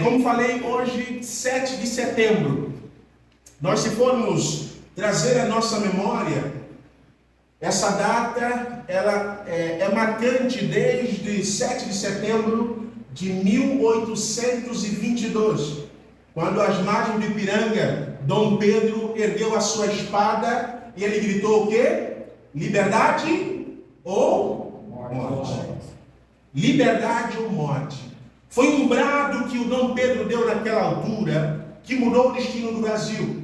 Como falei, hoje, 7 de setembro, nós se formos trazer a nossa memória, essa data ela é marcante desde 7 de setembro de 1822, quando às margens do Ipiranga, Dom Pedro ergueu a sua espada e ele gritou o quê? Liberdade ou morte? Liberdade ou morte? Foi um brado que o Dom Pedro deu naquela altura que mudou o destino do Brasil.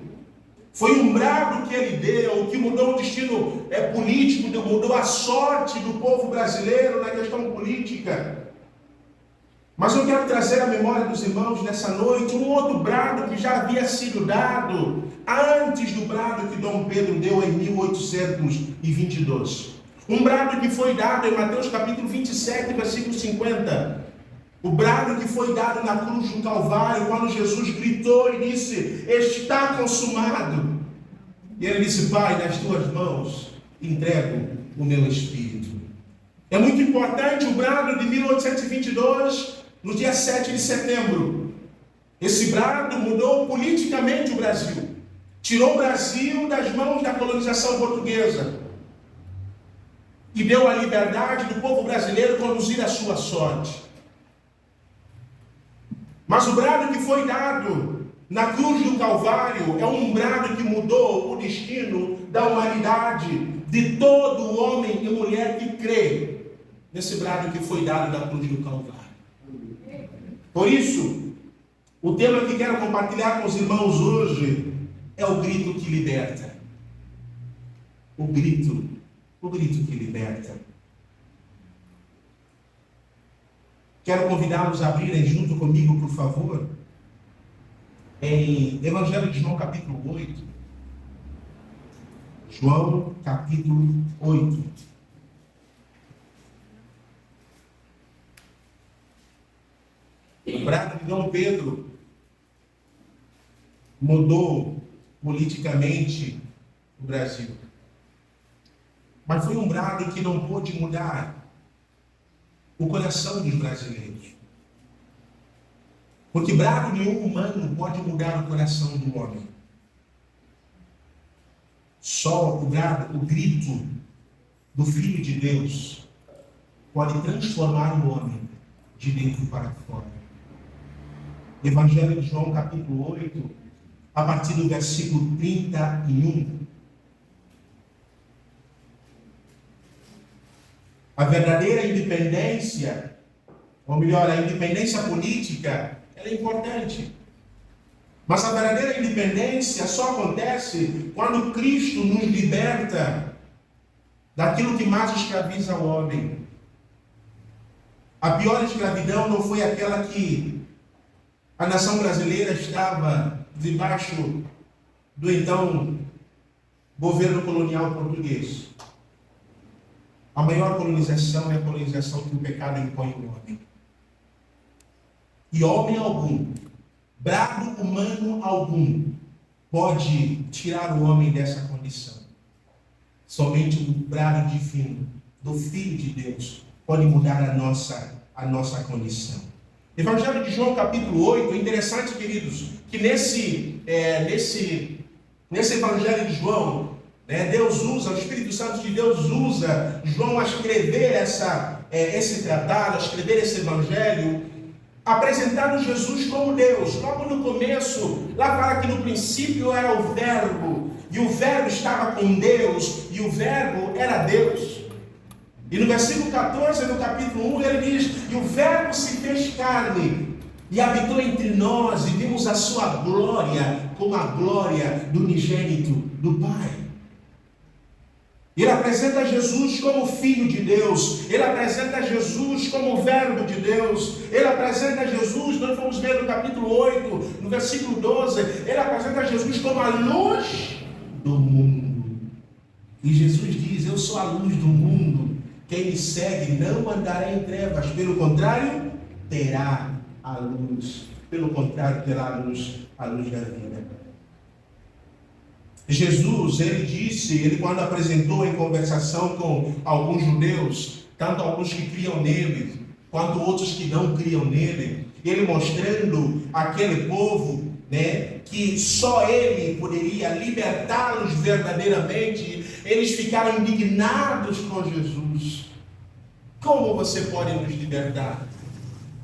Foi um brado que ele deu que mudou o destino político, mudou a sorte do povo brasileiro na questão política. Mas eu quero trazer à memória dos irmãos nessa noite um outro brado que já havia sido dado antes do brado que Dom Pedro deu em 1822. Um brado que foi dado em Mateus capítulo 27, versículo 50. O brado que foi dado na cruz do Calvário, quando Jesus gritou e disse: está consumado. E ele disse: Pai, nas tuas mãos entrego o meu espírito. É muito importante o brado de 1822, no dia 7 de setembro. Esse brado mudou politicamente o Brasil. Tirou o Brasil das mãos da colonização portuguesa. E deu a liberdade do povo brasileiro conduzir a sua sorte. Mas o brado que foi dado na cruz do Calvário é um brado que mudou o destino da humanidade, de todo homem e mulher que crê nesse brado que foi dado na cruz do Calvário. Por isso, o tema que quero compartilhar com os irmãos hoje é o grito que liberta. O grito que liberta. Quero convidá-los a abrirem junto comigo, por favor, em Evangelho de João, capítulo 8. João, capítulo 8. O brado de Dom Pedro mudou politicamente o Brasil. Mas foi um brado que não pôde mudar o coração dos brasileiros. Porque brado nenhum humano pode mudar o coração do homem. Só o grito do Filho de Deus pode transformar o homem de dentro para fora. Evangelho de João, capítulo 8, a partir do versículo 31. A verdadeira independência, ou melhor, a independência política, ela é importante. Mas a verdadeira independência só acontece quando Cristo nos liberta daquilo que mais escraviza o homem. A pior escravidão não foi aquela que a nação brasileira estava debaixo do então governo colonial português. A maior colonização é a colonização que o pecado impõe ao homem. E homem algum, brado humano algum, pode tirar o homem dessa condição. Somente o brado divino do Filho de Deus pode mudar a nossa condição. Evangelho de João, capítulo 8, é interessante, queridos, que nesse Evangelho de João, Deus usa, o Espírito Santo de Deus usa João a escrever esse tratado, a escrever esse Evangelho, apresentando Jesus como Deus. Logo no começo, lá fala que no princípio era o Verbo, e o Verbo estava com Deus, e o Verbo era Deus. E no versículo 14 do capítulo 1 ele diz: e o Verbo se fez carne e habitou entre nós, e vimos a sua glória como a glória do unigênito do Pai. Ele apresenta Jesus como Filho de Deus, ele apresenta Jesus como Verbo de Deus, ele apresenta Jesus, nós vamos ver no capítulo 8, no versículo 12, ele apresenta Jesus como a luz do mundo. E Jesus diz: eu sou a luz do mundo, quem me segue não andará em trevas, pelo contrário, terá a luz, a luz da vida. Jesus, ele quando apresentou em conversação com alguns judeus, tanto alguns que criam nele, quanto outros que não criam nele, ele mostrando àquele povo, né, que só ele poderia libertá-los verdadeiramente. Eles ficaram indignados com Jesus. Como você pode nos libertar?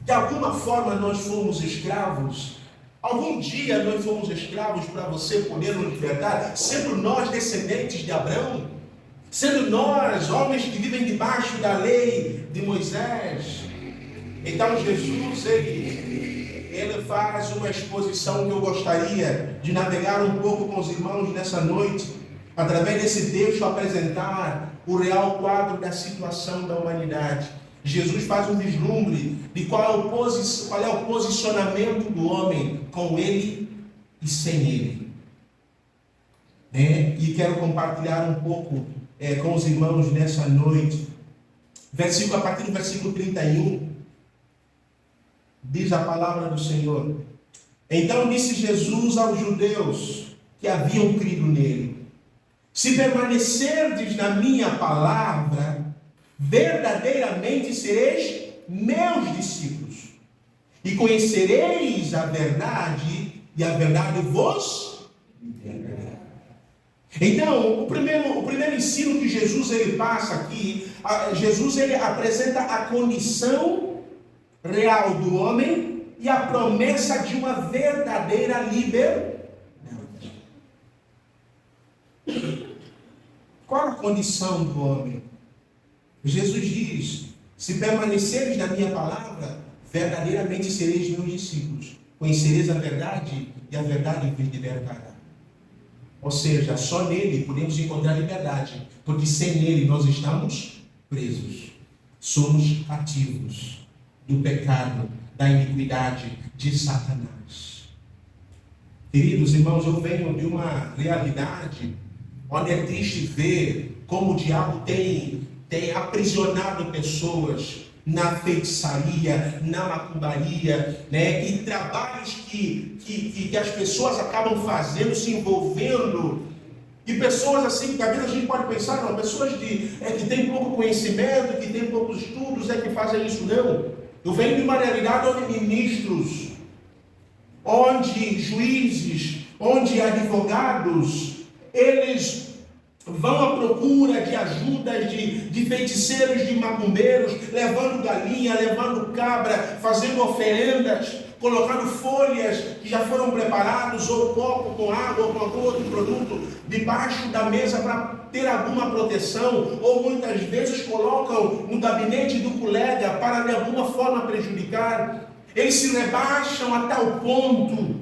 De alguma forma nós fomos escravos. Algum dia nós fomos escravos para você poder nos libertar, sendo nós descendentes de Abraão, sendo nós homens que vivem debaixo da lei de Moisés. Então Jesus, ele faz uma exposição que eu gostaria de navegar um pouco com os irmãos nessa noite, através desse texto apresentar o real quadro da situação da humanidade. Jesus faz um vislumbre de qual é o posicionamento do homem com ele e sem ele. E quero compartilhar um pouco com os irmãos nessa noite. A partir do versículo 31, diz a palavra do Senhor: Então disse Jesus aos judeus que haviam crido nele: Se permanecerdes na minha palavra, verdadeiramente sereis meus discípulos, e conhecereis a verdade, e a verdade vos libertará. Então, o primeiro ensino que Jesus ele passa aqui, Jesus ele apresenta a condição real do homem e a promessa de uma verdadeira liberdade. Qual a condição do homem? Jesus diz: se permaneceres na minha palavra, verdadeiramente sereis meus discípulos, conhecereis a verdade e a verdade vos libertará. Ou seja, só nele podemos encontrar liberdade, porque sem ele nós estamos presos, somos cativos do pecado, da iniquidade de Satanás. Queridos irmãos, eu venho de uma realidade onde é triste ver como o diabo tem aprisionado pessoas na feitiçaria, na macumbaria, né? E trabalhos que as pessoas acabam fazendo, se envolvendo. E pessoas assim, que às vezes a gente pode pensar, não, pessoas que têm pouco conhecimento, que têm poucos estudos, que fazem isso. Não. Eu venho de uma realidade onde ministros, onde juízes, onde advogados, eles vão à procura de ajudas de feiticeiros, de macumbeiros, levando galinha, levando cabra, fazendo oferendas, colocando folhas que já foram preparados, ou copo com água, ou com algum outro produto, debaixo da mesa para ter alguma proteção, ou muitas vezes colocam no gabinete do colega para de alguma forma prejudicar. Eles se rebaixam a tal ponto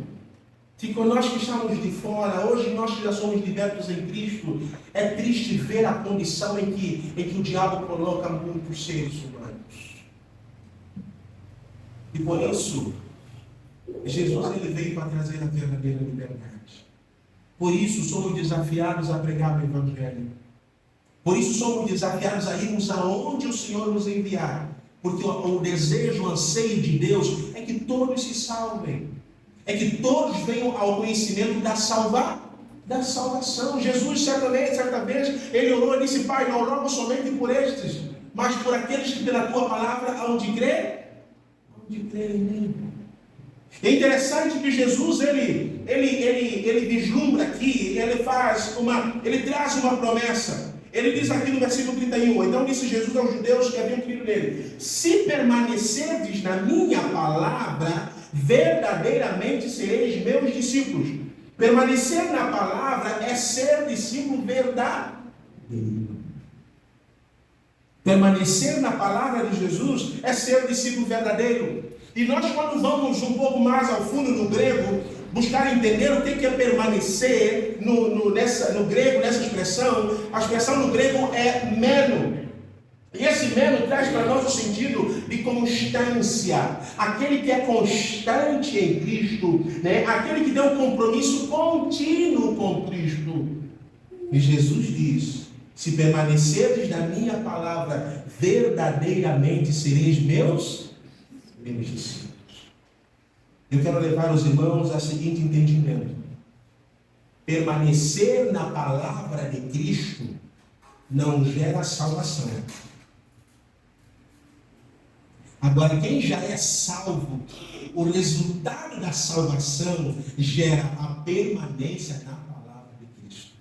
que com nós que estamos de fora, hoje nós que já somos libertos em Cristo, é triste ver a condição em que o diabo coloca muitos seres humanos. E por isso, Jesus ele veio para trazer a verdadeira liberdade. Por isso somos desafiados a pregar o Evangelho. Por isso somos desafiados a irmos aonde o Senhor nos enviar. Porque o desejo, o anseio de Deus é que todos se salvem. É que todos venham ao conhecimento da salvação. Jesus, certa vez, ele orou e disse: Pai, não rogo somente por estes, mas por aqueles que pela tua palavra hão de crer em mim. É interessante que Jesus, ele vislumbra aqui, ele traz uma promessa. Ele diz aqui no versículo 31, então disse Jesus aos judeus que haviam crido nele: se permanecerdes na minha palavra, verdadeiramente sereis meus discípulos. Permanecer na palavra é ser discípulo verdadeiro. Permanecer na palavra de Jesus é ser discípulo verdadeiro. E nós, quando vamos um pouco mais ao fundo no grego, buscar entender o que é permanecer no grego, nessa expressão, a expressão no grego é meno. E esse meno traz para nós o sentido de constância. Aquele que é constante em Cristo, né? Aquele que tem um compromisso contínuo com Cristo. E Jesus diz: se permanecerdes na minha palavra, verdadeiramente sereis meus discípulos. Eu quero levar os irmãos ao seguinte entendimento: permanecer na palavra de Cristo não gera salvação. Agora, quem já é salvo, o resultado da salvação gera a permanência na palavra de Cristo.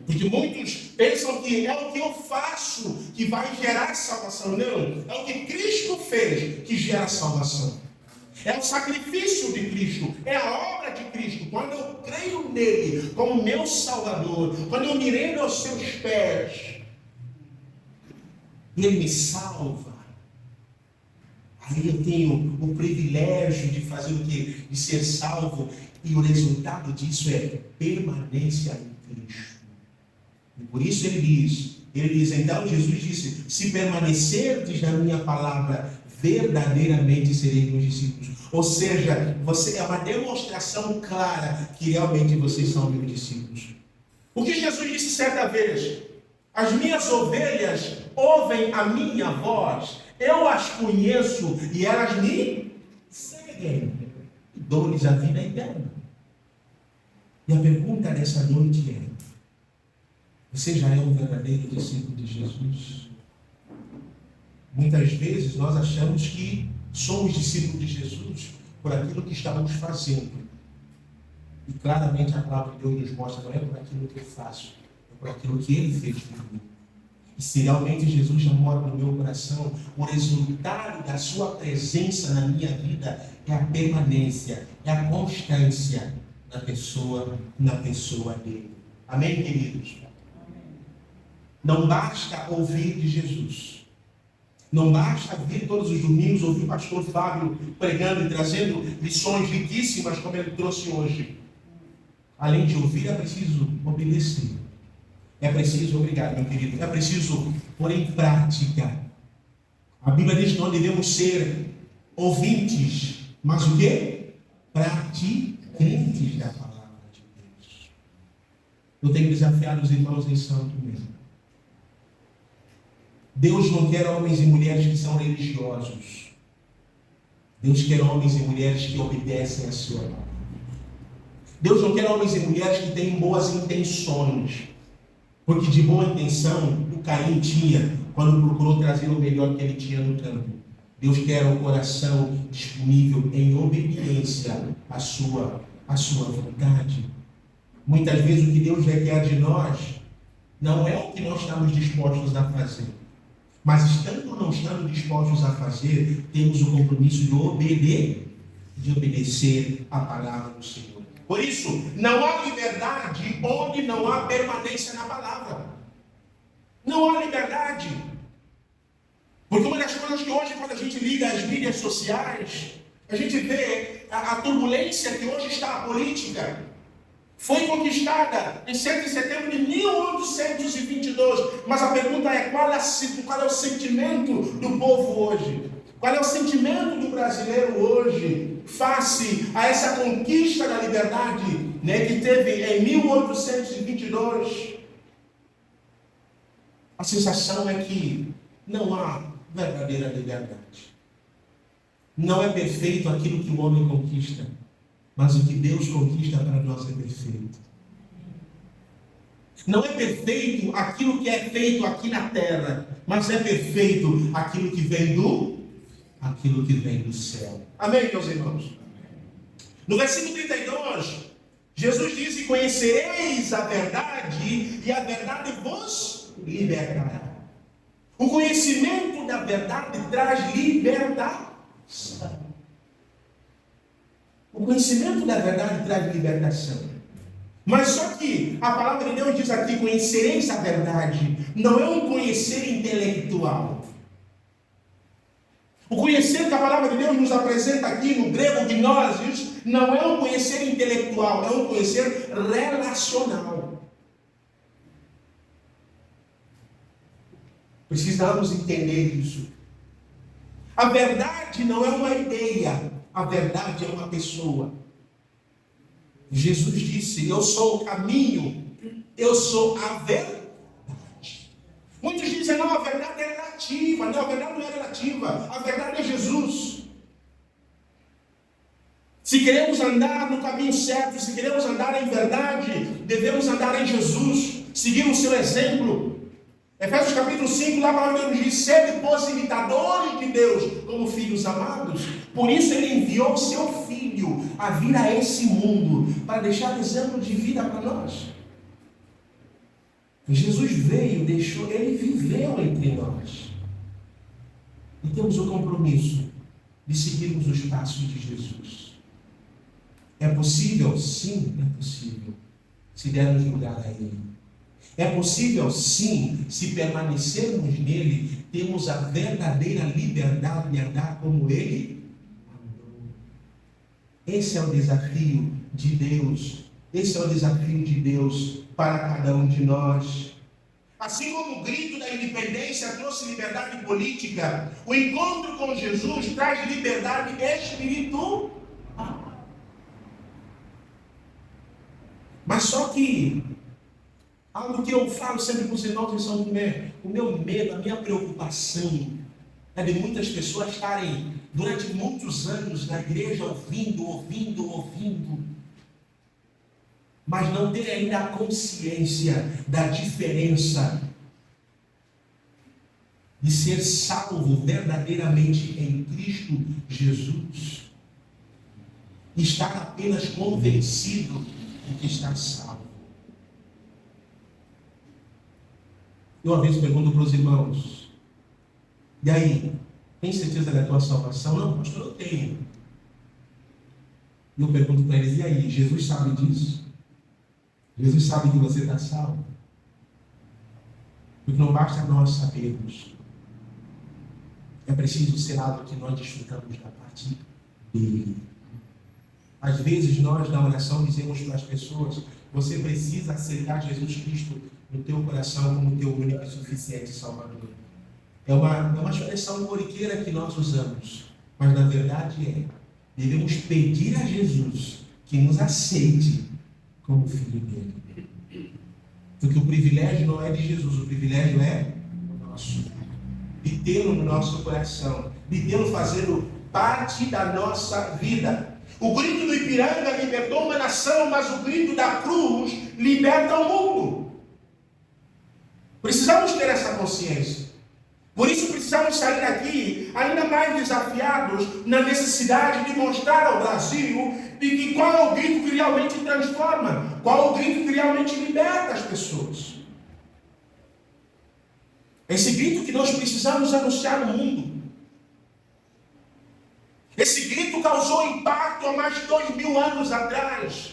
Porque muitos pensam que é o que eu faço que vai gerar salvação. Não, é o que Cristo fez que gera salvação. É o sacrifício de Cristo, é a obra de Cristo. Quando eu creio nele como meu Salvador, quando eu me rendo aos seus pés, ele me salva. Aí eu tenho o privilégio de fazer o quê? De ser salvo. E o resultado disso é permanência em Cristo. E por isso ele diz, então Jesus disse, se permanecerdes na minha palavra, verdadeiramente sereis meus discípulos. Ou seja, é uma demonstração clara que realmente vocês são meus discípulos. O que Jesus disse certa vez? As minhas ovelhas ouvem a minha voz, eu as conheço e elas me seguem. Dou-lhes a vida eterna. E a pergunta dessa noite é: você já é um verdadeiro discípulo de Jesus? Muitas vezes nós achamos que somos discípulos de Jesus por aquilo que estamos fazendo. E claramente a palavra de Deus nos mostra, não é por aquilo que eu faço, é por aquilo que Ele fez por mim. E se realmente Jesus já mora no meu coração, o resultado da sua presença na minha vida é a permanência, é a constância na pessoa dele. Amém, queridos? Não basta ouvir de Jesus. Não basta vir todos os domingos ouvir o pastor Fábio pregando e trazendo lições riquíssimas como ele trouxe hoje. Além de ouvir, é preciso obedecer. É preciso, obrigado, meu querido, é preciso pôr em prática. A Bíblia diz que nós devemos ser ouvintes, mas o quê? Praticantes da palavra de Deus. Eu tenho desafiado os irmãos em Santo mesmo. Deus não quer homens e mulheres que são religiosos. Deus quer homens e mulheres que obedecem a sua palavra. Deus não quer homens e mulheres que têm boas intenções. Porque de boa intenção o Caim tinha quando procurou trazer o melhor que ele tinha no campo. Deus quer um coração disponível em obediência à sua vontade. Muitas vezes o que Deus requer de nós não é o que nós estamos dispostos a fazer. Mas estando ou não estando dispostos a fazer, temos o compromisso de obedecer a palavra do Senhor. Por isso, não há liberdade onde não há permanência na palavra. Não há liberdade. Porque uma das coisas que hoje, quando a gente liga às mídias sociais, a gente vê a turbulência que hoje está a política. Foi conquistada em 7 de setembro de 1822. Mas a pergunta é, qual é o sentimento do povo hoje? Qual é o sentimento do brasileiro hoje, face a essa conquista da liberdade, que teve em 1822? A sensação é que não há verdadeira liberdade. Não é perfeito aquilo que o homem conquista, mas o que Deus conquista para nós é perfeito. Não é perfeito aquilo que é feito aqui na terra, mas é perfeito aquilo que vem do céu. Amém, meus irmãos? No versículo 32, Jesus diz: conhecereis a verdade, e a verdade vos libertará. O conhecimento da verdade traz libertação. O conhecimento da verdade traz libertação. Mas só que a palavra de Deus diz aqui: conhecereis a verdade. Não é um conhecer intelectual. O conhecer que a palavra de Deus nos apresenta aqui no grego gnoses não é um conhecer intelectual, é um conhecer relacional. Precisamos entender isso. A verdade não é uma ideia, a verdade é uma pessoa. Jesus disse: eu sou o caminho, eu sou a verdade. Muitos dizem: não, a verdade é relativa. Não, a verdade não é relativa, a verdade é Jesus. Se queremos andar no caminho certo, se queremos andar em verdade, devemos andar em Jesus, seguir o seu exemplo. Efésios capítulo 5, lá a palavra de Deus diz: sede, pois, imitadores de Deus, como filhos amados. Por isso ele enviou o seu Filho a vir a esse mundo, para deixar exemplo de vida para nós. Jesus veio, deixou, ele viveu entre nós. E temos o compromisso de seguirmos os passos de Jesus. É possível? Sim, é possível, se dermos lugar a Ele. É possível? Sim, se permanecermos nele, temos a verdadeira liberdade de andar como Ele andou. Esse é o desafio de Deus. Esse é o desafio de Deus para cada um de nós. Assim como o grito da independência trouxe liberdade política, o encontro com Jesus traz liberdade espiritual. Mas só que algo que eu falo sempre para os irmãos em São Tomé, o meu medo, a minha preocupação é de muitas pessoas estarem durante muitos anos na igreja ouvindo, mas não terem ainda a consciência da diferença de ser salvo verdadeiramente em Cristo Jesus. Estar apenas convencido de que está salvo. Eu uma vez pergunto para os irmãos: e aí, tem certeza da tua salvação? Não, pastor, eu tenho. E eu pergunto para eles: e aí, Jesus sabe disso? Jesus sabe que você está salvo? Porque não basta nós sabermos. É preciso ser algo que nós desfrutamos da parte dele. Às vezes nós, na oração, dizemos para as pessoas: você precisa aceitar Jesus Cristo no teu coração como teu único e suficiente Salvador. É uma expressão corriqueira que nós usamos, mas na verdade devemos pedir a Jesus que nos aceite como filho dele. Porque o privilégio não é de Jesus, o privilégio é nosso. De tê-lo no nosso coração, de tê-lo fazendo parte da nossa vida. O grito do Ipiranga libertou uma nação, mas o grito da cruz liberta o mundo. Precisamos ter essa consciência. Por isso precisamos sair daqui ainda mais desafiados na necessidade de mostrar ao Brasil de que qual é o grito que realmente transforma, qual é o grito que realmente liberta as pessoas. Esse grito que nós precisamos anunciar no mundo. Esse grito causou impacto há mais de 2000 anos atrás.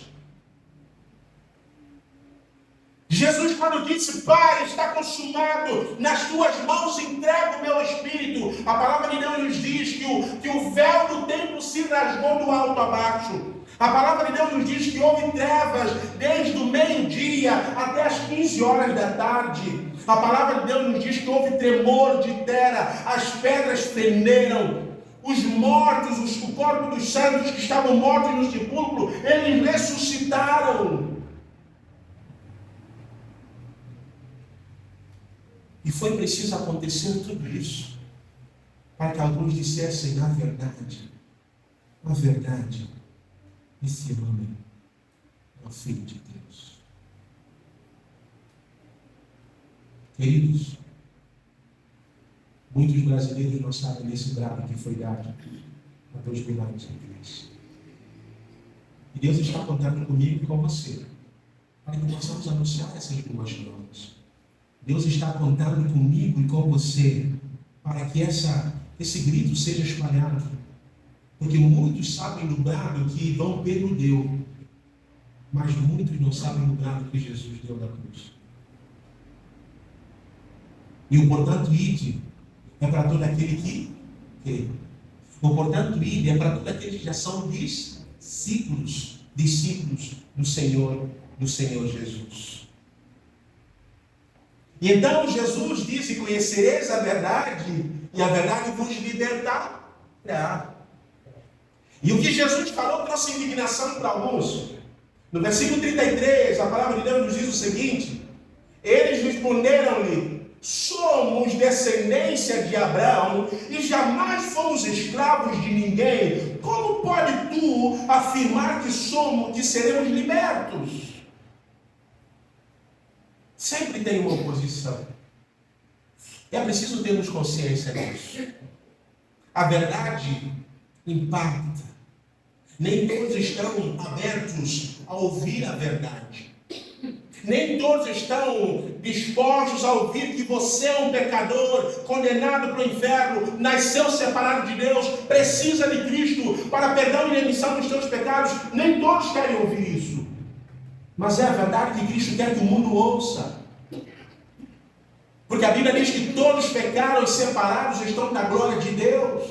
Jesus, quando disse: Pai, está consumado, nas tuas mãos entrego o meu espírito. A palavra de Deus nos diz que o véu do templo se rasgou do alto a baixo. A palavra de Deus nos diz que houve trevas desde o meio-dia até as 15 horas da tarde. A palavra de Deus nos diz que houve tremor de terra, as pedras tremeram. Os mortos, o corpo dos santos que estavam mortos no sepulcro, eles ressuscitaram. E foi preciso acontecer tudo isso para que alguns dissessem a verdade, esse homem é o Filho de Deus. Queridos, muitos brasileiros não sabem desse brado que foi dado há 2000 anos atrás. E Deus está contando comigo e com você, para que possamos anunciar essas boas novas. Deus está contando comigo e com você, para que esse grito seja espalhado. Porque muitos sabem do brado que Dom Pedro deu, mas muitos não sabem do brado que Jesus deu na cruz. E o portanto ide é para todo aquele que crê. O portanto ide é para todo aquele que já são discípulos do Senhor Jesus. E então Jesus disse: conhecereis a verdade, e a verdade vos libertará. E o que Jesus falou trouxe indignação para alguns. No versículo 33, a palavra de Deus nos diz o seguinte: eles responderam-lhe: somos descendência de Abraão e jamais fomos escravos de ninguém. Como pode tu afirmar que seremos libertos? Sempre tem uma oposição. É preciso termos consciência disso. A verdade impacta. Nem todos estão abertos a ouvir a verdade. Nem todos estão dispostos a ouvir que você é um pecador, condenado para o inferno, nasceu separado de Deus, precisa de Cristo para perdão e remissão dos seus pecados. Nem todos querem ouvir isso. Mas é a verdade que Cristo quer que o mundo ouça. Porque a Bíblia diz que todos pecaram e separados estão da glória de Deus.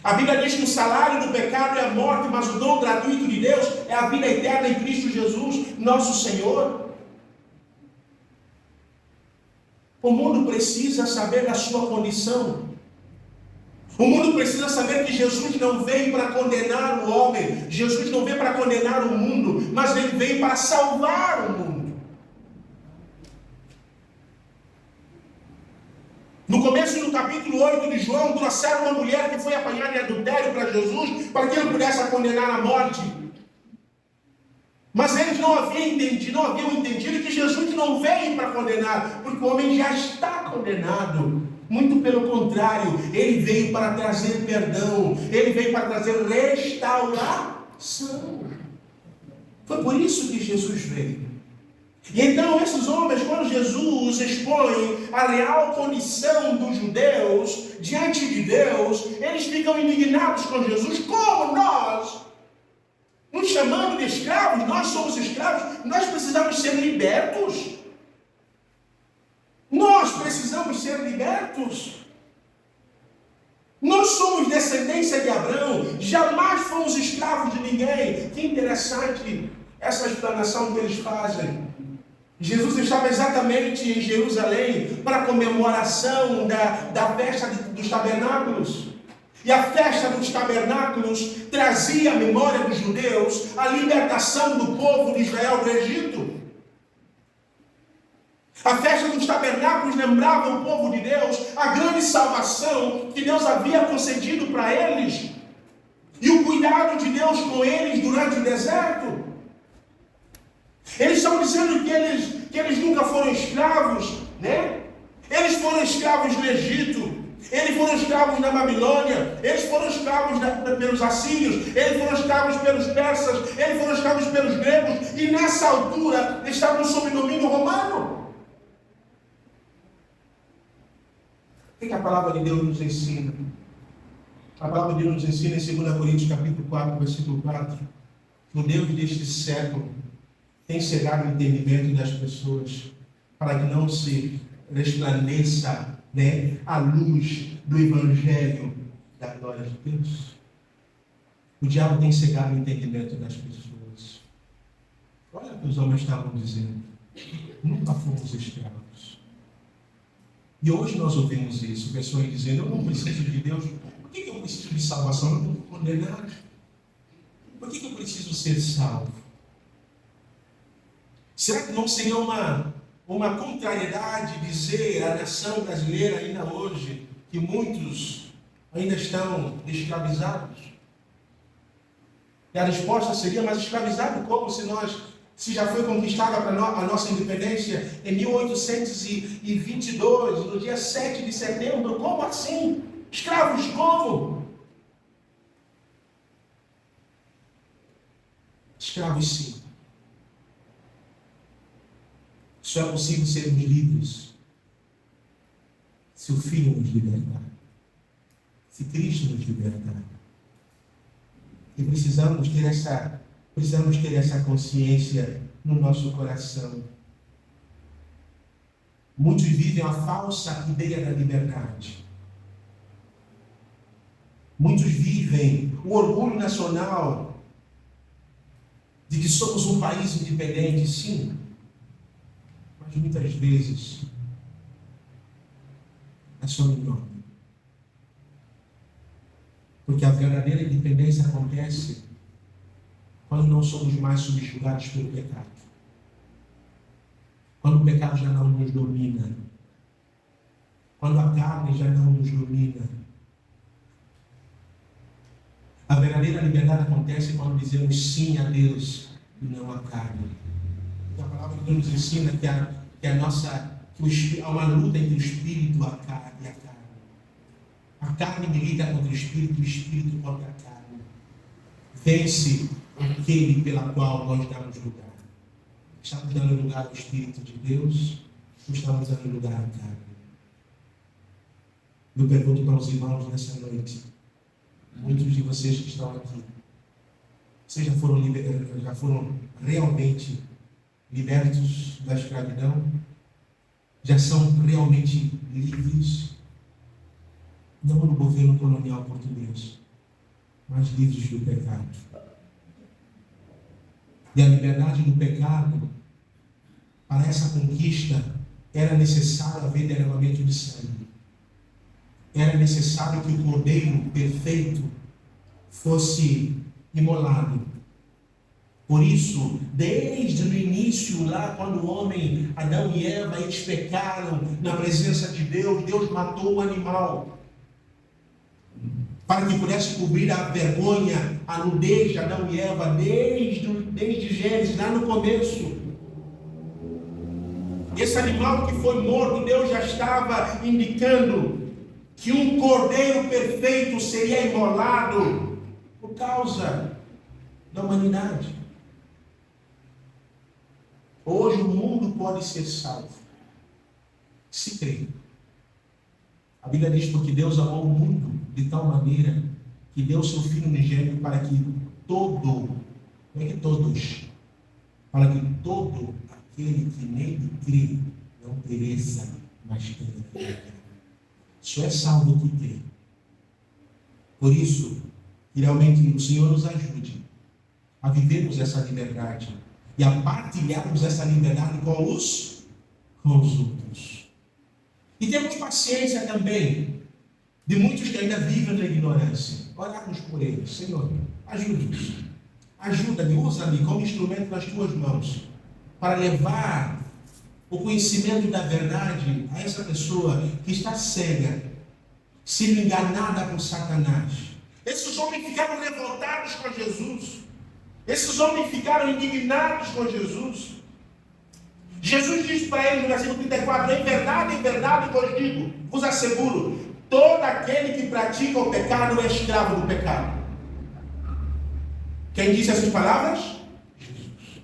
A Bíblia diz que o salário do pecado é a morte, mas o dom gratuito de Deus é a vida eterna em Cristo Jesus, nosso Senhor. O mundo precisa saber da sua condição. O mundo precisa saber que Jesus não veio para condenar o homem. Jesus não veio para condenar o mundo, mas ele veio para salvar o mundo. No começo do capítulo 8 de João, trouxeram uma mulher que foi apanhada em adultério para Jesus, para que ele pudesse a condenar à morte. Mas eles não haviam entendido que Jesus não veio para condenar, porque o homem já está condenado. Muito pelo contrário, ele veio para trazer perdão, ele veio para trazer restauração. Foi por isso que Jesus veio. E então esses homens, quando Jesus expõe a real condição dos judeus diante de Deus, eles ficam indignados com Jesus. Como nós, nos chamando de escravos, nós somos escravos, nós precisamos ser libertos. Nós precisamos ser libertos. Nós somos descendência de Abraão, jamais fomos escravos de ninguém. Que interessante essa explanação que eles fazem. Jesus estava exatamente em Jerusalém para a comemoração da festa dos tabernáculos. E a festa dos tabernáculos trazia à memória dos judeus a libertação do povo de Israel do Egito. A festa dos tabernáculos lembrava o povo de Deus a grande salvação que Deus havia concedido para eles. E o cuidado de Deus com eles durante o deserto. Eles estão dizendo que eles nunca foram escravos, né? Eles foram escravos no Egito, eles foram escravos na Babilônia, eles foram escravos pelos assírios, eles foram escravos pelos persas, eles foram escravos pelos gregos, e nessa altura estavam sob domínio romano. O que a palavra de Deus nos ensina? A palavra de Deus nos ensina em 2 Coríntios capítulo 4, versículo 4, que o Deus deste século tem cegado o entendimento das pessoas, para que não se resplandeça, né, a luz do Evangelho da glória de Deus. O diabo tem cegado o entendimento das pessoas. Olha o que os homens estavam dizendo. Nunca fomos escravos. E hoje nós ouvimos isso, pessoas dizendo, eu não preciso de Deus. Por que eu preciso de salvação? Eu não estou condenado. Por que eu preciso ser salvo? Será que não seria uma contrariedade dizer à nação brasileira ainda hoje que muitos ainda estão escravizados? E a resposta seria, mas escravizado como? Se já foi conquistada a nossa independência em 1822, no dia 7 de setembro, como assim? Escravos como? Escravos sim. Só é possível sermos livres se o Filho nos libertar, se Cristo nos libertar. E precisamos ter essa consciência no nosso coração. Muitos vivem a falsa ideia da liberdade. Muitos vivem o orgulho nacional de que somos um país independente, sim. Mas muitas vezes é só um nome. Porque a verdadeira independência acontece quando não somos mais subjugados pelo pecado. Quando o pecado já não nos domina. Quando a carne já não nos domina. A verdadeira liberdade acontece quando dizemos sim a Deus e não à carne. A palavra de Deus nos ensina que que há uma luta entre o espírito e a carne. A carne milita contra o espírito contra a carne. Vence aquele pela qual nós damos lugar. Estamos dando lugar ao Espírito de Deus ou estamos dando lugar à carne? Eu pergunto para os irmãos nessa noite. Muitos de vocês que estão aqui, vocês já foram realmente libertos da escravidão? Já são realmente livres? Não no governo colonial português, mas livres do pecado. E a liberdade do pecado, para essa conquista, era necessário haver derramamento de sangue. Era necessário que o Cordeiro perfeito fosse imolado. Por isso, desde o início, lá quando o homem, Adão e Eva, eles pecaram na presença de Deus, Deus matou o animal, para que pudesse cobrir a vergonha, a nudez de Adão e Eva, desde Gênesis, lá no começo. Esse animal que foi morto, Deus já estava indicando que um cordeiro perfeito seria imolado por causa da humanidade. Hoje o mundo pode ser salvo, se crer. A Bíblia diz, porque Deus amou o mundo de tal maneira que deu seu Filho unigênito para que para que todo aquele que nele crê não pereça, mas tenha vida. Só é salvo o que crê. Por isso, que realmente o Senhor nos ajude a vivermos essa liberdade e a partilharmos essa liberdade com os outros. E temos paciência também de muitos que ainda vivem na ignorância. Orarmos por eles. Senhor, ajude-nos. Ajuda-me, usa-me como instrumento nas tuas mãos para levar o conhecimento da verdade a essa pessoa que está cega, sendo enganada por Satanás. Esses homens ficaram revoltados com Jesus. Esses homens ficaram indignados com Jesus. Jesus disse para eles no versículo 34, em verdade vos digo, vos asseguro, todo aquele que pratica o pecado é escravo do pecado. Quem disse essas palavras? Jesus.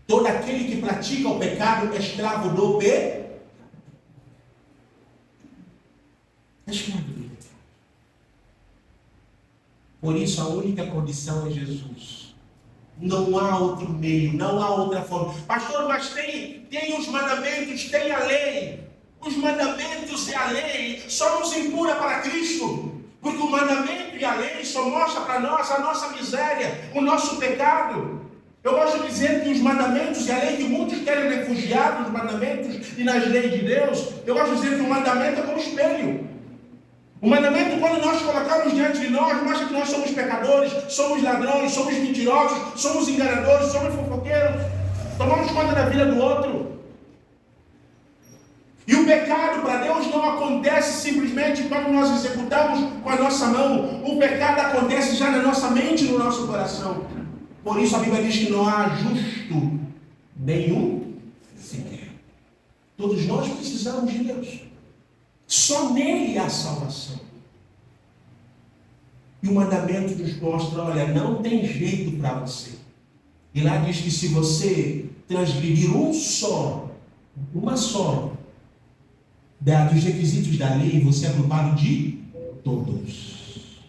Todo aquele que pratica o pecado é escravo do pecado. É escravo do pecado. Por isso a única condição é Jesus. Não há outro meio, não há outra forma. Pastor, mas tem os mandamentos, tem a lei. Os mandamentos e a lei só nos empurra para Cristo. Porque o mandamento e a lei só mostra para nós a nossa miséria, o nosso pecado. Eu gosto de dizer que os mandamentos e a lei, que muitos querem refugiar nos mandamentos e nas leis de Deus, eu gosto de dizer que o mandamento é como espelho. O mandamento, quando nós colocamos diante de nós, mostra que nós somos pecadores, somos ladrões, somos mentirosos, somos enganadores, somos fofoqueiros, tomamos conta da vida do outro. E o pecado para Deus não acontece simplesmente quando nós executamos com a nossa mão. O pecado acontece já na nossa mente e no nosso coração. Por isso a Bíblia diz que não há justo nenhum sequer. Todos nós precisamos de Deus. Só nele há salvação. E o mandamento nos mostra, olha, não tem jeito para você. E lá diz que se você transgredir uma só dos requisitos da lei, você é culpado de todos.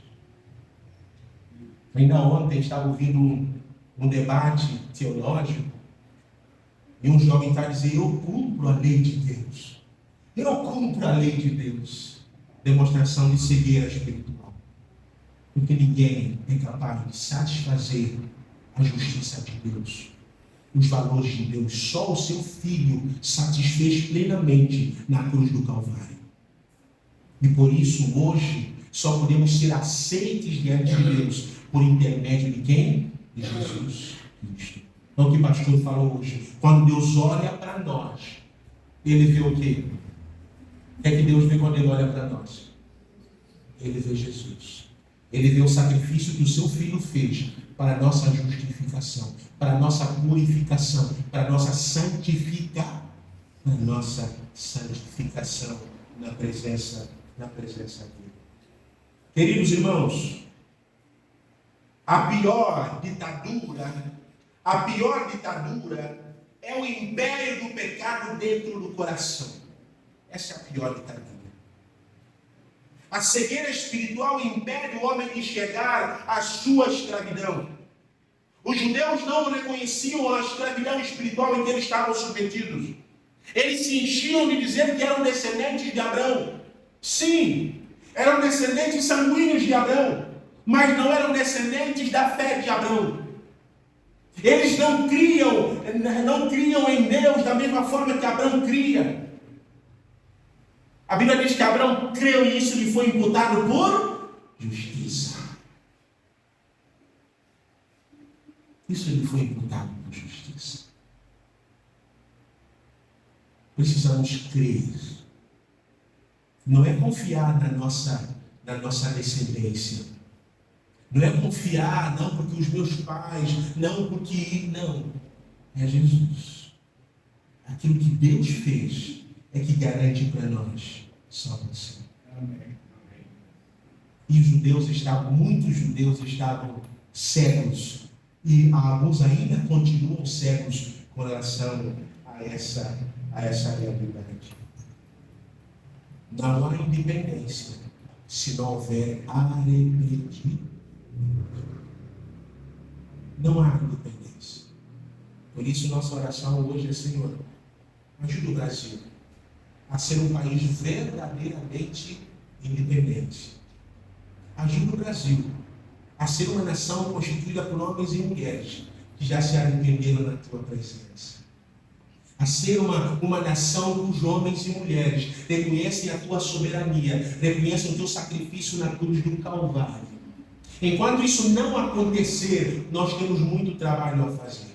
Ainda ontem estava ouvindo um debate teológico e um jovem está dizendo, eu cumpro a lei de Deus. Eu cumpro a lei de Deus. Demonstração de cegueira espiritual. Porque ninguém é capaz de satisfazer a justiça de Deus, os valores de Deus. Só o seu Filho satisfez plenamente na cruz do Calvário. E por isso, hoje, só podemos ser aceitos diante de Deus por intermédio de quem? De Jesus Cristo. É o que o pastor falou hoje. Quando Deus olha para nós, Ele vê o quê? O que é que Deus vê quando Ele olha para nós? Ele vê Jesus. Ele vê o sacrifício que o seu Filho fez para a nossa justificação, para a nossa purificação, para a nossa santificação. na nossa santificação, na presença dele. Queridos irmãos, a pior ditadura é o império do pecado dentro do coração. Essa é a pior ditadura. A cegueira espiritual impede o homem de chegar à sua escravidão. Os judeus não reconheciam a escravidão espiritual em que eles estavam submetidos. Eles se enchiam de dizer que eram descendentes de Abraão. Sim, eram descendentes sanguíneos de Abraão, mas não eram descendentes da fé de Abraão. Eles não criam em Deus da mesma forma que Abraão cria. A Bíblia diz que Abraão creu e isso lhe foi imputado por justiça. Isso lhe foi imputado por justiça. Precisamos crer. Não é confiar na nossa descendência. Não é confiar, não porque os meus pais, não porque... Não. É Jesus. Aquilo que Deus fez é que garante para nós salvação. Amém. E muitos judeus estavam cegos. E alguns ainda continuam cegos com relação a essa realidade. Não há independência se não houver arrependimento. Não há independência. Por isso nossa oração hoje é: Senhor, ajuda o Brasil a ser um país verdadeiramente independente. Ajuda o Brasil a ser uma nação constituída por homens e mulheres que já se arrependeram na tua presença. A ser uma nação cujos homens e mulheres reconhecem a tua soberania, reconhecem o teu sacrifício na cruz do Calvário. Enquanto isso não acontecer, nós temos muito trabalho a fazer.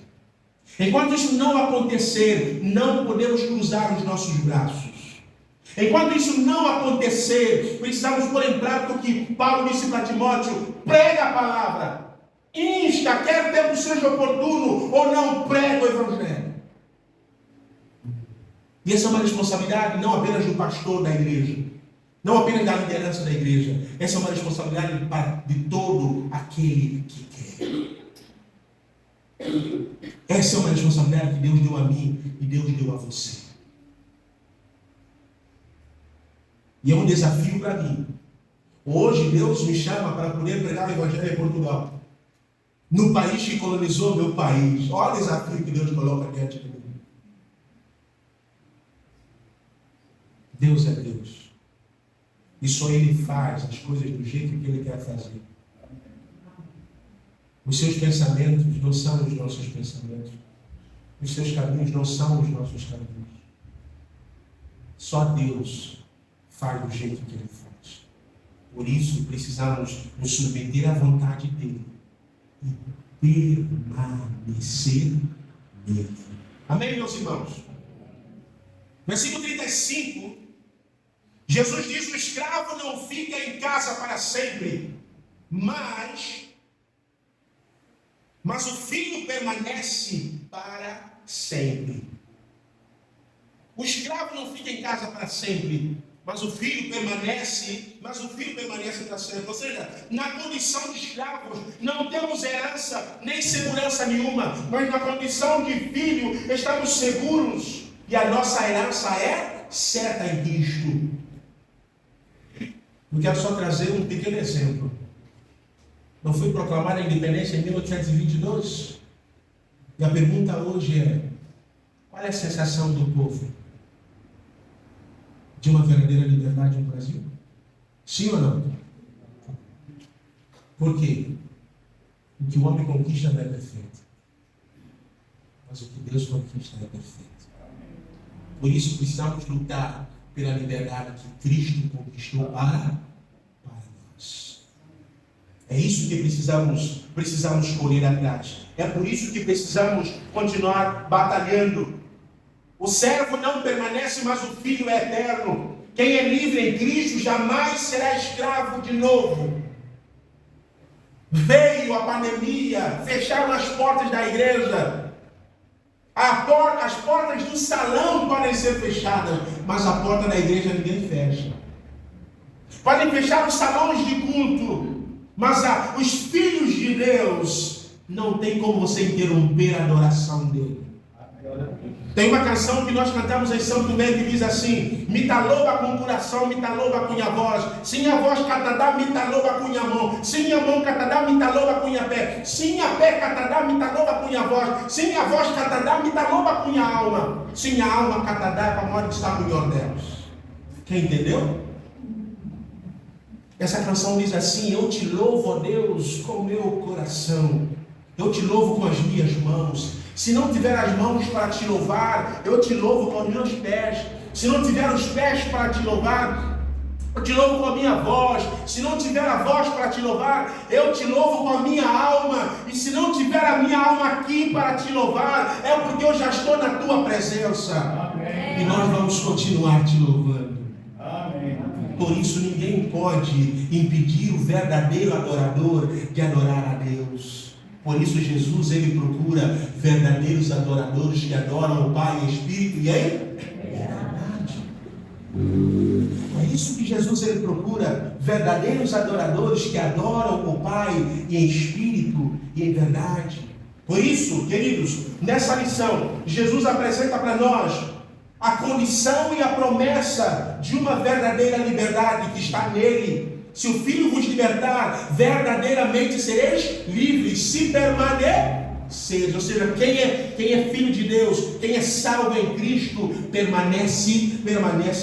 Enquanto isso não acontecer, não podemos cruzar os nossos braços. Enquanto isso não acontecer, precisamos pôr em prática o que Paulo disse para Timóteo: prega a palavra, insta, quer tempo seja oportuno ou não, prega o Evangelho. E essa é uma responsabilidade não apenas do pastor da igreja, não apenas da liderança da igreja, essa é uma responsabilidade de todo aquele que quer. Essa é uma responsabilidade que Deus deu a mim e Deus deu a você. E é um desafio para mim. Hoje Deus me chama para poder pregar o Evangelho em Portugal, no país que colonizou meu país. Olha o desafio que Deus coloca diante de mim. Deus é Deus. E só Ele faz as coisas do jeito que Ele quer fazer. Os seus pensamentos não são os nossos pensamentos. Os seus caminhos não são os nossos caminhos. Só Deus faz do jeito que Ele faz. Por isso precisamos nos submeter à vontade dEle e permanecer nele. Amém, meus irmãos? Versículo 35, Jesus diz: o escravo não fica em casa para sempre, mas o filho permanece para sempre. O escravo não fica em casa para sempre, mas o filho permanece para sempre. Ou seja, na condição de escravos não temos herança nem segurança nenhuma, mas na condição de filho estamos seguros e a nossa herança é certa em Cristo. Eu quero só trazer um pequeno exemplo. Não foi proclamada a independência em 1822? E a pergunta hoje é: qual é a sensação do povo de uma verdadeira liberdade no Brasil? Sim ou não? Por quê? O que o homem conquista não é perfeito, mas o que Deus conquista é perfeito. Por isso precisamos lutar pela liberdade que Cristo conquistou para nós. É isso que precisamos correr atrás. É por isso que precisamos continuar batalhando. O servo não permanece, mas o filho é eterno. Quem é livre em Cristo jamais será escravo de novo. Veio a pandemia, fecharam as portas da igreja. As portas do salão podem ser fechadas, mas a porta da igreja ninguém fecha. Podem fechar os salões de culto, mas os filhos de Deus não tem como você interromper a adoração dele. Tem uma canção que nós cantamos em São Tomé que diz assim: Mitaloba com o coração, mitaloba com a voz. Sim a voz catadá, mitaloba com a mão. Sim a mão catadá, mitaloba com a pé. Sim a pé catadá, mitaloba com a voz. Sim a voz catadá, mitaloba com a alma. Sim a alma catadá, para a morte está no melhor delas. Quem entendeu? Essa canção diz assim: eu te louvo, ó Deus, com o meu coração. Eu te louvo com as minhas mãos. Se não tiver as mãos para te louvar, eu te louvo com os meus pés. Se não tiver os pés para te louvar, eu te louvo com a minha voz. Se não tiver a voz para te louvar, eu te louvo com a minha alma. E se não tiver a minha alma aqui para te louvar, é porque eu já estou na tua presença. Amém. E nós vamos continuar te louvando. Amém. Por isso ninguém pode impedir o verdadeiro adorador de adorar a Deus. Por isso Jesus, ele procura verdadeiros adoradores que adoram o Pai em espírito e em verdade. É isso que Jesus, ele procura, verdadeiros adoradores que adoram o Pai em espírito e em verdade. Por isso, queridos, nessa lição, Jesus apresenta para nós a condição e a promessa de uma verdadeira liberdade que está nele. Se o Filho vos libertar, verdadeiramente sereis livres, se permaneceres. Ou seja, quem é filho de Deus, quem é salvo em Cristo, permanece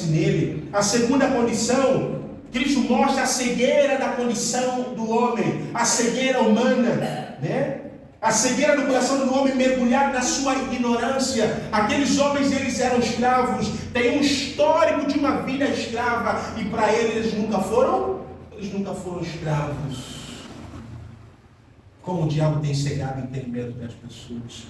nele. A segunda condição, Cristo mostra a cegueira da condição do homem, a cegueira humana, né? A cegueira do coração do homem mergulhado na sua ignorância. Aqueles homens, eles eram escravos, têm um histórico de uma vida escrava, e para eles nunca foram escravos. Como o diabo tem cegado o entendimento das pessoas.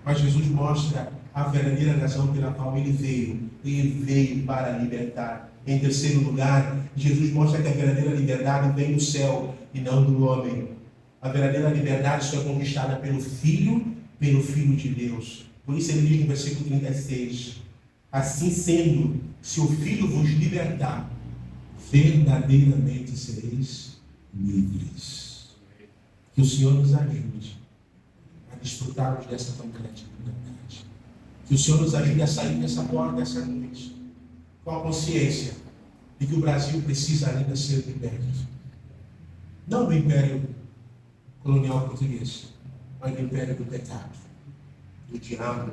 Mas Jesus mostra a verdadeira razão pela qual ele veio para libertar. Em terceiro lugar, Jesus mostra que a verdadeira liberdade vem do céu e não do homem. A verdadeira liberdade só é conquistada pelo Filho de Deus. Por isso ele diz no versículo 36: assim sendo, se o Filho vos libertar, verdadeiramente sereis livres. Que o Senhor nos ajude a desfrutarmos dessa tão grande liberdade. Que o Senhor nos ajude a sair dessa porta dessa noite com a consciência de que o Brasil precisa ainda ser liberto. Não do império colonial português, mas do império do pecado, do diabo.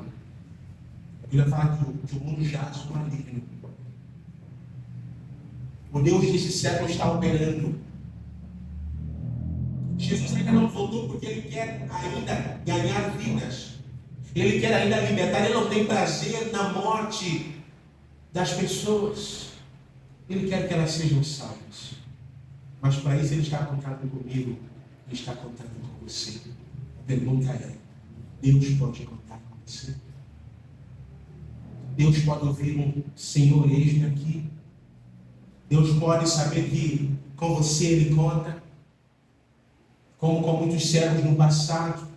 A Bíblia fala que o mundo jaz no maligno. O Deus desse século está operando. Jesus ainda não voltou porque ele quer ainda ganhar vidas. Ele quer ainda libertar. Ele não tem prazer na morte das pessoas. Ele quer que elas sejam salvas. Mas para isso ele está contando comigo. Ele está contando com você. A pergunta é: Deus pode contar com você? Deus pode ouvir um Senhor, eis-me aqui. Deus pode saber que com você ele conta, como com muitos servos no passado.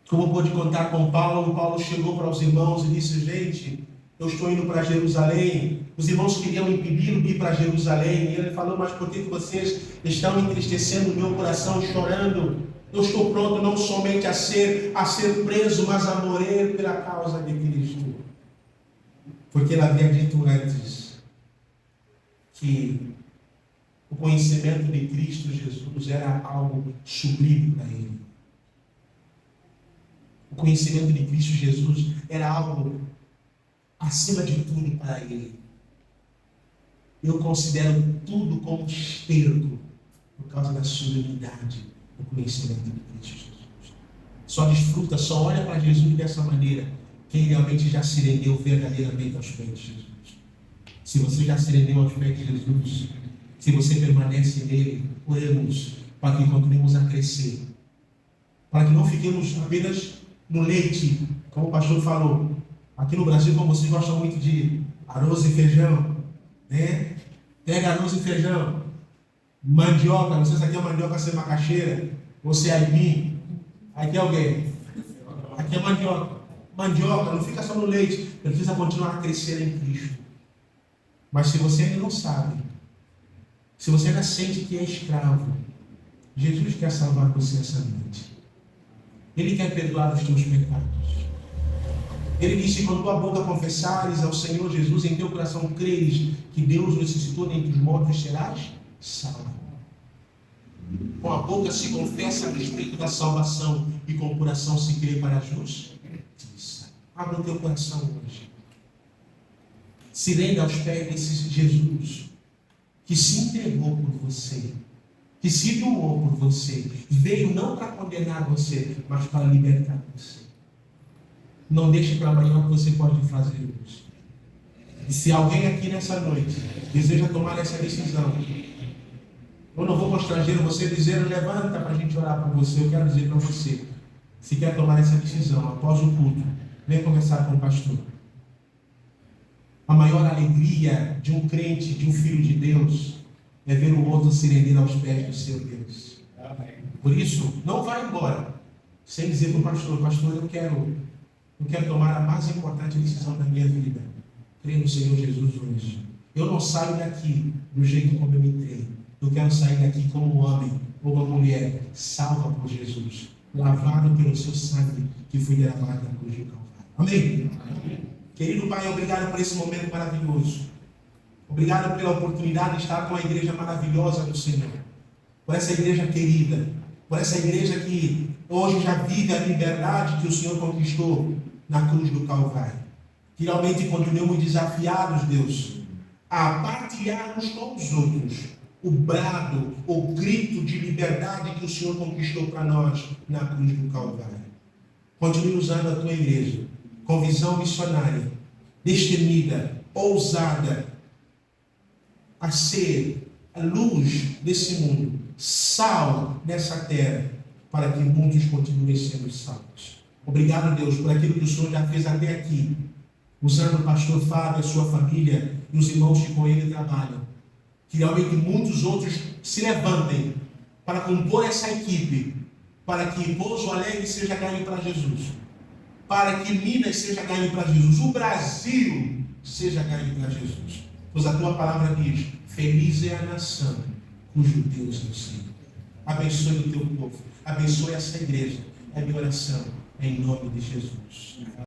Como pôde contar com Paulo. Paulo chegou para os irmãos e disse: gente, eu estou indo para Jerusalém. Os irmãos queriam impedi-lo de ir para Jerusalém. E ele falou: mas por que vocês estão entristecendo o meu coração, chorando? Eu estou pronto não somente a ser preso, mas a morrer pela causa de Cristo. Porque ele havia dito antes que o conhecimento de Cristo Jesus era algo sublime para ele. O conhecimento de Cristo Jesus era algo acima de tudo para ele. Eu considero tudo como esterco por causa da sublimidade do conhecimento de Cristo Jesus. Só desfruta, só olha para Jesus dessa maneira quem realmente já se rendeu verdadeiramente aos pés de Jesus. Se você já se rendeu aos pés de Jesus, se você permanece nele, oremos para que continuemos a crescer, para que não fiquemos apenas no leite, como o pastor falou. Aqui no Brasil, como vocês gostam muito de arroz e feijão, né? Pega arroz e feijão, mandioca, não sei se aqui é mandioca sem macaxeira, ou se é aipim. Aqui é alguém? Aqui é mandioca. Mandioca não fica só no leite, precisa continuar a crescer em Cristo. Mas se você ainda não sabe, se você ainda sente que é escravo, Jesus quer salvar você essa noite. Ele quer perdoar os teus pecados. Ele disse: com tua boca confessares ao Senhor Jesus, em teu coração creres que Deus ressuscitou dentre os mortos, serás salvo. Com a boca se confessa a respeito da salvação e com o coração se crê para a justiça. Abra o teu coração hoje. Se renda aos pés desse Jesus que se entregou por você, que se doou por você, veio não para condenar você, mas para libertar você. Não deixe para amanhã o que você pode fazer hoje. E se alguém aqui nessa noite deseja tomar essa decisão, eu não vou constranger você dizendo: levanta para a gente orar por você. Eu quero dizer para você, se quer tomar essa decisão após o culto, vem conversar com o pastor. A maior alegria de um crente, de um filho de Deus, é ver o outro se render aos pés do seu Deus. Por isso, não vá embora sem dizer para o pastor: pastor, eu quero tomar a mais importante decisão da minha vida. Creio no Senhor Jesus hoje. Eu não saio daqui do jeito como eu entrei. Eu quero sair daqui como um homem ou uma mulher salva por Jesus, lavado pelo seu sangue que foi derramado na cruz do Calvário. Amém? Querido Pai, obrigado por esse momento maravilhoso. Obrigado pela oportunidade de estar com a igreja maravilhosa do Senhor. Por essa igreja querida. Por essa igreja que hoje já vive a liberdade que o Senhor conquistou na cruz do Calvário. Que realmente continuemos desafiados, Deus, a partilharmos com os outros o brado, o grito de liberdade que o Senhor conquistou para nós na cruz do Calvário. Continue usando a tua igreja com visão missionária, destemida, ousada, a ser a luz desse mundo, sal nessa terra, para que muitos continuem sendo salvos. Obrigado, Deus, por aquilo que o Senhor já fez até aqui, usando o pastor Fábio, a sua família e os irmãos que com ele trabalham. Que realmente muitos outros se levantem para compor essa equipe, para que Pouso Alegre seja ganho para Jesus, para que Minas seja ganho para Jesus, o Brasil seja ganho para Jesus. Pois a tua palavra diz: feliz é a nação cujo Deus é o Senhor. Abençoe o teu povo, abençoe essa igreja. É minha oração, em nome de Jesus.